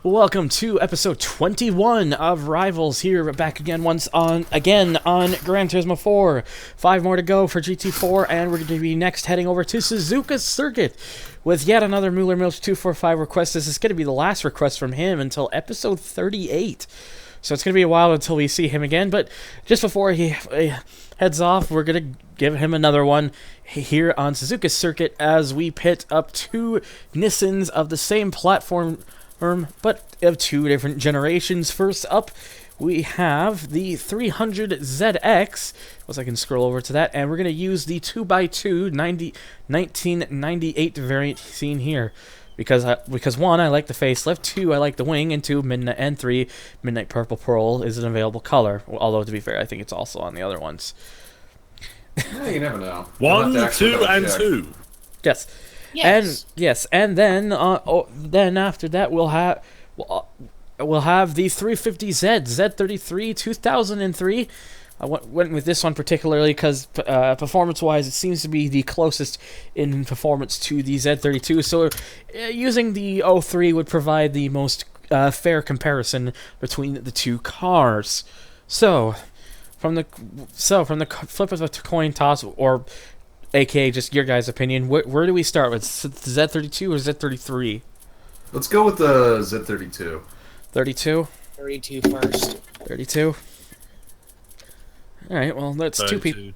Welcome to episode 21 of Rivals. Here, back again on Gran Turismo 4. 5 more to go for GT4, and we're going to be next heading over to Suzuka Circuit with yet another Mueller Milch 245 request. This is going to be the last request from him until episode 38. So it's going to be a while until we see him again, but just before he heads off, we're going to give him another one here on Suzuka Circuit as we pit up two Nissans of the same platform, but of two different generations. First up, we have the 300ZX, once I can scroll over to that, and we're going to use the 2x2 1998 variant seen here. Because one, I like the facelift, two, I like the wing, and three, Midnight Purple Pearl is an available color. Although, to be fair, I think it's also on the other ones. Yeah, you never know. 1, 2, and 2. Yes. And then after that we'll have the 350Z Z33 2003. I went with this one particularly because performance-wise, it seems to be the closest in performance to the Z32. So using the 03 would provide the most fair comparison between the two cars. So from the flip of a coin toss, or AKA just your guys' opinion, where do we start with, Z32 or Z33? Let's go with the Z32. 32? 32 first. 32? Alright, well, that's 32. two people.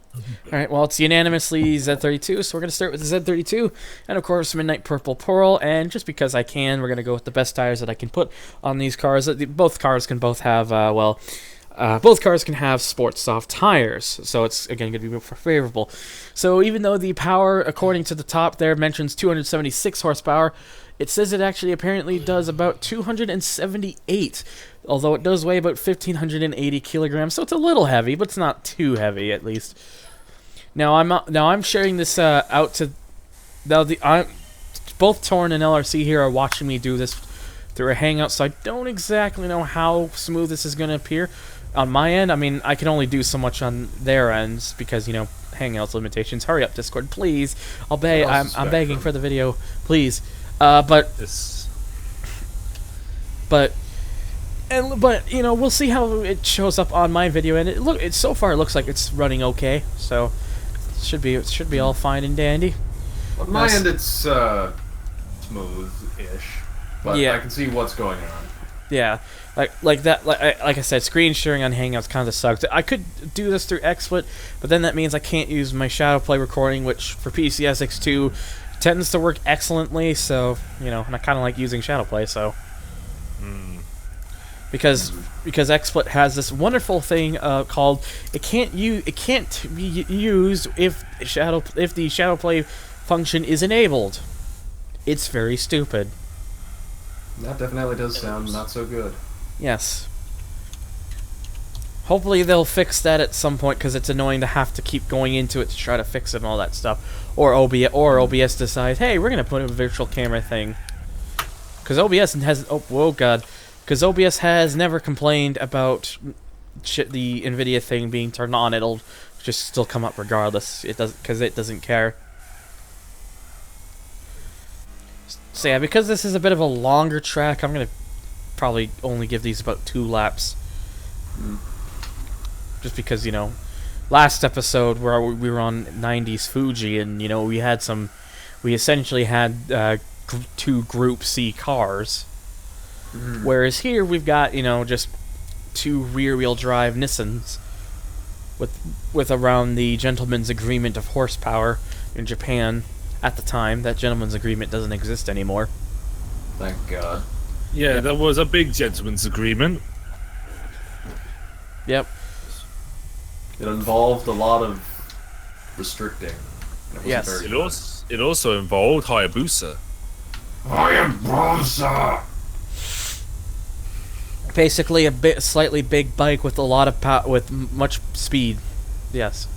Alright, well, it's unanimously Z32, so we're going to start with the Z32, and of course, Midnight Purple Pearl, and just because I can, we're going to go with the best tires that I can put on these cars. Both cars can both have, both cars can have sports soft tires, so it's, again, going to be more favorable. So even though the power, according to the top there, mentions 276 horsepower, it says it actually apparently does about 278, although it does weigh about 1,580 kilograms, so it's a little heavy, but it's not too heavy, at least. Now I'm sharing this out to... both Torn and LRC here are watching me do this through a Hangout, so I don't exactly know how smooth this is going to appear. On my end, I mean, I can only do so much on their ends because, you know, Hangouts limitations. Hurry up, Discord, please. I'm begging for the video, please. But you know, we'll see how it shows up on my video, and it so far looks like it's running okay. So it should be all fine and dandy. On my end, it's smooth-ish, but yeah. I can see what's going on. Yeah, like I said, screen sharing on Hangouts kind of sucks. I could do this through XSplit, but then that means I can't use my Shadowplay recording, which for PCSX2 tends to work excellently. So, you know, and I kind of like using Shadowplay. So, because XSplit has this wonderful thing called it can't be used if the Shadowplay function is enabled. It's very stupid. That definitely does sound not so good. Yes. Hopefully they'll fix that at some point, because it's annoying to have to keep going into it to try to fix it and all that stuff. Or OBS decides, hey, we're gonna put a virtual camera thing. Because OBS has because OBS has never complained about the NVIDIA thing being turned on. It'll just still come up regardless. It does, because it doesn't care. So yeah, because this is a bit of a longer track, I'm going to probably only give these about 2 laps. Just because, you know, last episode where we were on 90s Fuji, and, you know, we essentially had 2 Group C cars. Whereas here we've got, you know, just 2 rear-wheel drive Nissans with around the gentleman's agreement of horsepower in Japan. At the time, that gentleman's agreement doesn't exist anymore. Thank God. Yeah, there was a big gentleman's agreement. Yep. It involved a lot of restricting. Yes. It also involved Hayabusa. Hayabusa! Basically, a slightly big bike with a lot of with much speed. Yes.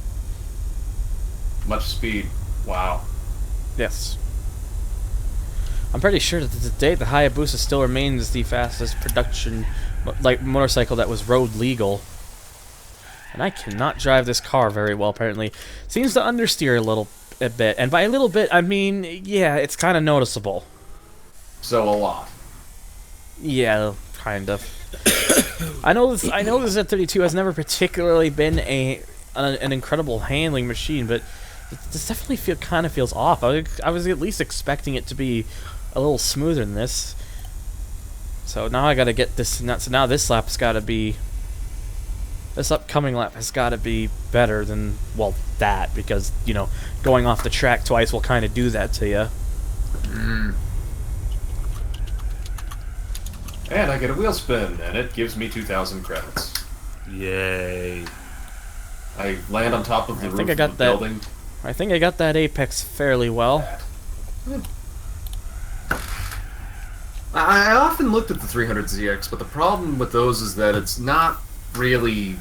Much speed. Wow. Yes. I'm pretty sure that to date, the Hayabusa still remains the fastest production motorcycle that was road legal. And I cannot drive this car very well, apparently. Seems to understeer a bit. And by a little bit, I mean, yeah, it's kind of noticeable. So a lot. Yeah, kind of. I know this. I know the Z32 has never particularly been an incredible handling machine, but this definitely kind of feels off. I was at least expecting it to be a little smoother than this. So now I gotta get this. So now this lap's gotta be. This upcoming lap has gotta be better than, well, that, because, you know, going off the track twice will kind of do that to you. And I get a wheel spin, and it gives me 2,000 credits. Yay. I land on top of the roof of the building. I think I got that apex fairly well. I often looked at the 300ZX, but the problem with those is that it's not really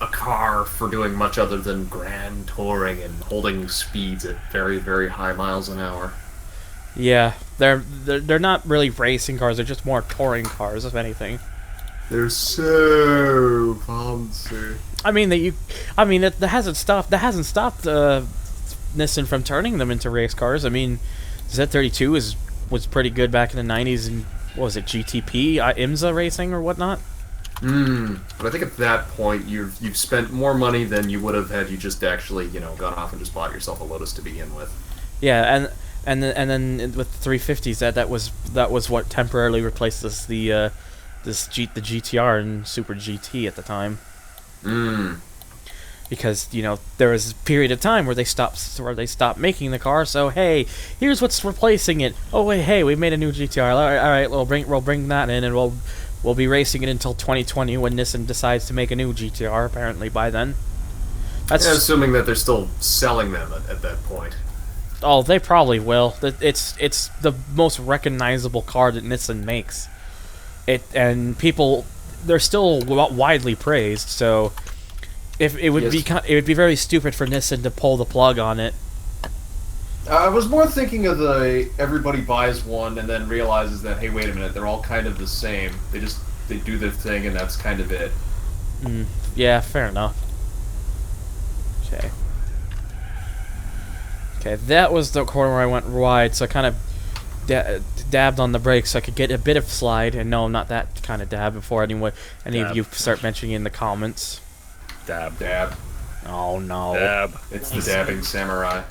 a car for doing much other than grand touring and holding speeds at very, very high miles an hour. Yeah, they're not really racing cars. They're just more touring cars, if anything. They're so fancy. I mean that hasn't stopped Nissan from turning them into race cars. I mean, Z32 was pretty good back in the 90s, and what was it, GTP, IMSA racing or whatnot? But I think at that point you've spent more money than you would have had you just actually, you know, gone off and just bought yourself a Lotus to begin with. Yeah, and then with the 350Z, that was what temporarily replaced the GTR and Super GT at the time. Because, you know, there was a period of time where they stopped making the car. So hey, here's what's replacing it. Oh wait, hey, we made a new GTR. All right, we'll bring that in, and we'll be racing it until 2020 when Nissan decides to make a new GTR. Apparently by then. That's assuming that they're still selling them at that point. Oh, they probably will. It's the most recognizable car that Nissan makes. And people, they're still widely praised. So, it would be very stupid for Nissan to pull the plug on it. I was more thinking of everybody buys one and then realizes that, hey, wait a minute, they're all kind of the same. They do their thing and that's kind of it. Yeah, fair enough. Okay, that was the corner where I went wide, so I kind of dabbed on the brakes so I could get a bit of slide, and no, not that kind of dab before any of you start mentioning in the comments. Dab. Oh no. Dab. It's the dabbing samurai.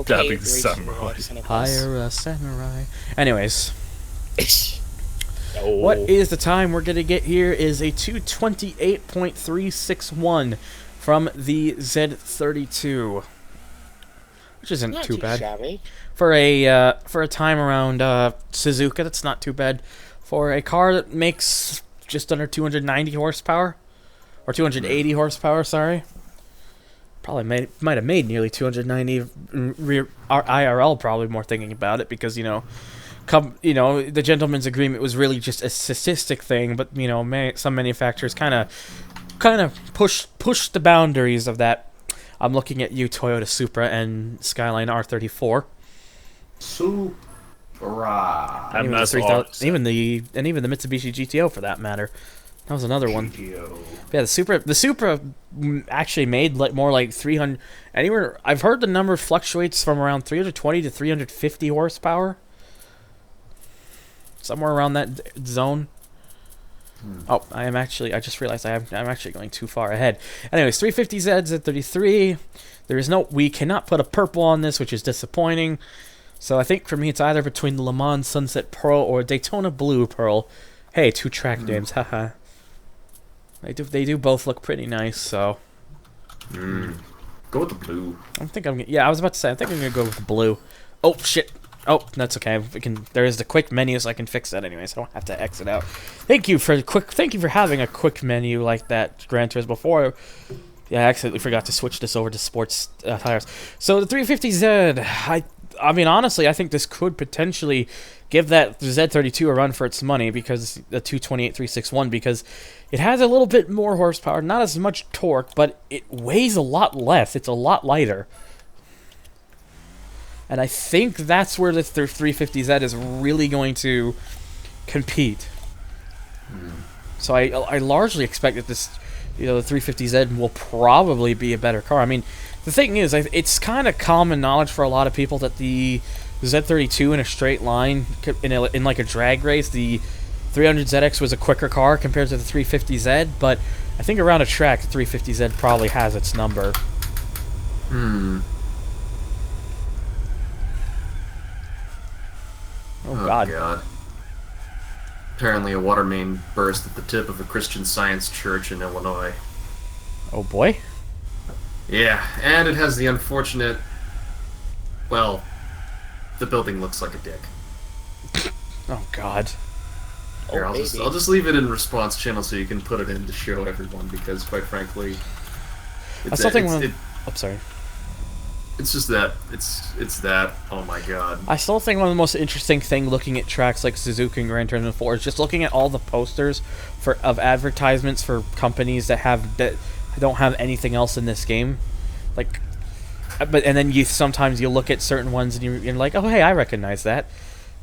Dabbing samurai. Hire a samurai. Anyways. Oh. What is the time we're going to get here is a 228.361 from the Z32. Which isn't Not too bad. Shabby. For a time around Suzuka, that's not too bad. For a car that makes just under 290 horsepower, or 280 horsepower, sorry. Probably might have made nearly 290 IRL. Probably more thinking about it because the gentleman's agreement was really just a statistic thing, but some manufacturers kind of push the boundaries of that. I'm looking at you, Toyota Supra and Skyline R34. Supra. And even the Mitsubishi GTO for that matter. That was another one. Yeah, the Supra actually made more like 300. I've heard the number fluctuates from around 320 to 350 horsepower. Somewhere around that zone. Oh, I just realized I'm actually going too far ahead. Anyways, 350Z Z33. We cannot put a purple on this, which is disappointing. So I think for me it's either between the Le Mans Sunset Pearl or Daytona Blue Pearl. Hey, two track names, haha. They do both look pretty nice, so. Go with the blue. I was about to say I think I'm gonna go with blue. Oh shit. Oh, that's okay. There is the quick menu, so I can fix that anyway, so I don't have to exit out. Thank you for having a quick menu like that, Gran Turismo before. Yeah, I accidentally forgot to switch this over to sports tires. So the 350Z, I mean, honestly, I think this could potentially give that Z32 a run for its money because the 228.361, because it has a little bit more horsepower, not as much torque, but it weighs a lot less. It's a lot lighter. And I think that's where the 350Z is really going to compete. So I largely expect that this, the 350Z will probably be a better car. I mean, the thing is, it's kind of common knowledge for a lot of people that the Z32 in a straight line in like a drag race. The 300ZX was a quicker car compared to the 350Z, but I think around a track, the 350Z probably has its number. Hmm. Oh God. Apparently a water main burst at the tip of a Christian Science church in Illinois. Oh boy. Yeah, and it has the unfortunate... Well, the building looks like a dick. Oh God. Here, I'll just leave it in response channel so you can put it in to show everyone, because quite frankly... I'm sorry. It's just that. It's that. Oh my God. I still think one of the most interesting thing looking at tracks like Suzuka and Gran Turismo 4 is just looking at all the posters of advertisements for companies that don't have anything else in this game, like. And then sometimes you look at certain ones and you're like, oh hey, I recognize that.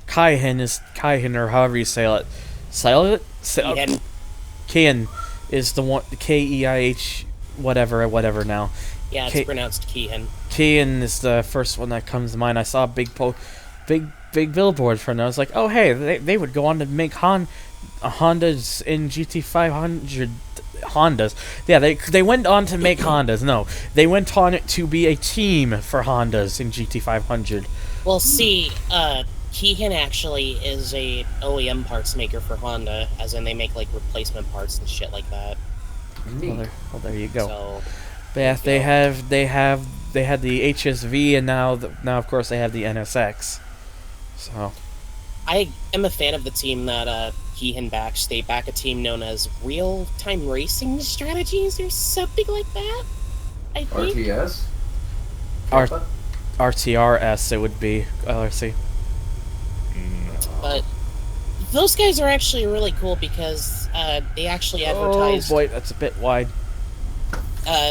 Keihin or however you say it. Keihin is the one. Keih whatever now. Yeah, it's pronounced Keihin. Keihin is the first one that comes to mind. I saw a big billboard for it, and I was like, oh hey, they would go on to make Hondas in GT500 Hondas. Yeah, they went on to make Hondas. No, they went on to be a team for Hondas in GT500. Well, see, Keihin actually is a OEM parts maker for Honda, as in they make like replacement parts and shit like that. Well, there you go. So, but yeah, they had the HSV, and now of course they have the NSX. So I am a fan of the team that Keihin backs. They back a team known as Real Time Racing Strategies or something like that, I think. RTS? RTRS it would be. Let's see. But those guys are actually really cool because they actually advertised... Oh boy, that's a bit wide.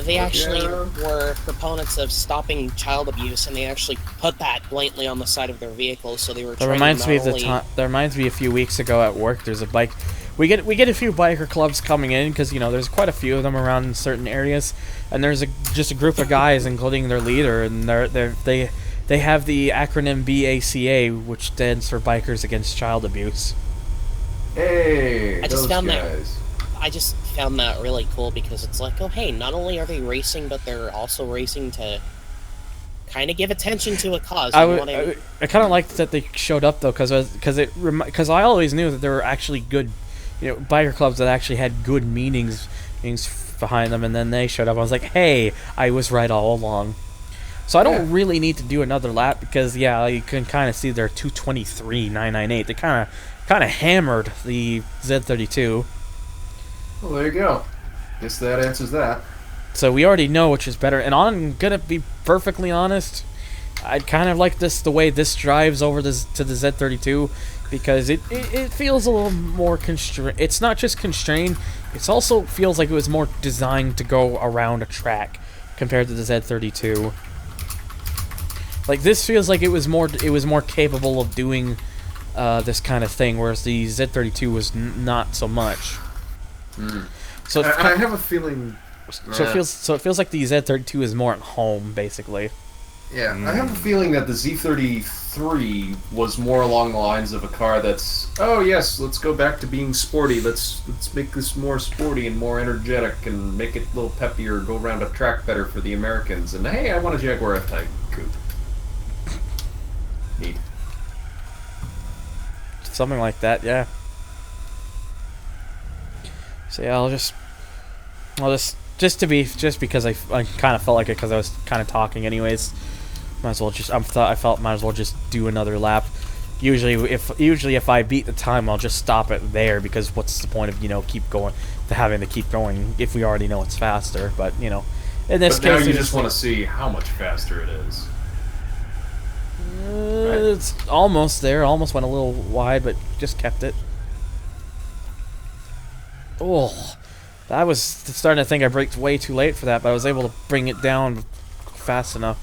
They actually were proponents of stopping child abuse, and they actually put that blatantly on the side of their vehicles. So they were. That reminds me That reminds me a few weeks ago at work. There's a bike. We get a few biker clubs coming in because there's quite a few of them around in certain areas, and there's just a group of guys, including their leader, and they have the acronym BACA, which stands for Bikers Against Child Abuse. Hey, I just found that really cool because it's like, oh hey, not only are they racing, but they're also racing to kind of give attention to a cause. I kind of liked that they showed up though, because I always knew that there were actually good, biker clubs that actually had good meanings behind them, and then they showed up. I was like, hey, I was right all along. So I don't really need to do another lap because you can kind of see their 223.998. They kind of hammered the Z32. Well, there you go. Guess that answers that. So we already know which is better, and I'm gonna be perfectly honest. I kind of like the way this drives over to the Z32 because it feels a little more constrained. It's not just constrained; it also feels like it was more designed to go around a track compared to the Z32. Like this feels like it was more capable of doing this kind of thing, whereas the Z32 was not so much. So I have a feeling. So it feels like the Z32 is more at home, basically. Yeah, I have a feeling that the Z33 was more along the lines of a car that's, oh yes, let's go back to being sporty. Let's make this more sporty and more energetic and make it a little peppier, go around a track better for the Americans. And hey, I want a Jaguar F-Type coupe. Neat. Something like that, yeah. So yeah, I'll just because I kind of felt like it because I was kind of talking anyways. Might as well just do another lap. Usually if I beat the time, I'll just stop it there because what's the point of keep going, having to keep going if we already know it's faster. But in this case, now you just want to see how much faster it is. It's almost there. Almost went a little wide, but just kept it. Oh, I was starting to think I braked way too late for that, but I was able to bring it down fast enough.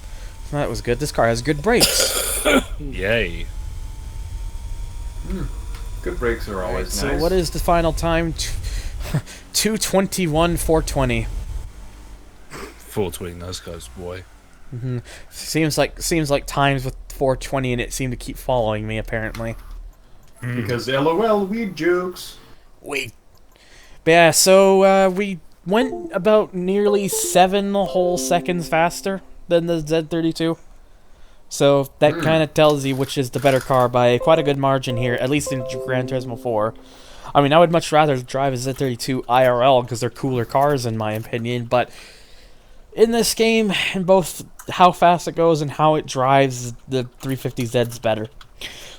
That was good. This car has good brakes. Yay. Good brakes are always nice. So what is the final time? 2:21.420. 420, those guys, boy. Seems like times with 420 and it seemed to keep following me, apparently. Because LOL, weed jokes. Wait. But yeah, so we went about nearly 7 whole seconds faster than the Z32. So that kind of tells you which is the better car by quite a good margin here, at least in Gran Turismo 4. I mean, I would much rather drive a Z32 IRL because they're cooler cars in my opinion, but in this game, in both how fast it goes and how it drives, the 350Z's better.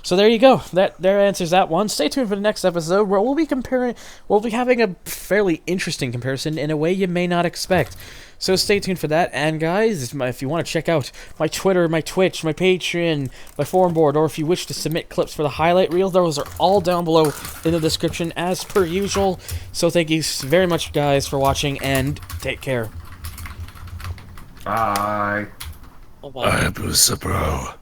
So there you go. That answers that one. Stay tuned for the next episode where we'll be having a fairly interesting comparison in a way you may not expect. So stay tuned for that. And guys, if you want to check out my Twitter, my Twitch, my Patreon, my forum board, or if you wish to submit clips for the highlight reel, those are all down below in the description as per usual. So thank you very much, guys, for watching, and take care. Bye. Bye-bye. I'm a bro.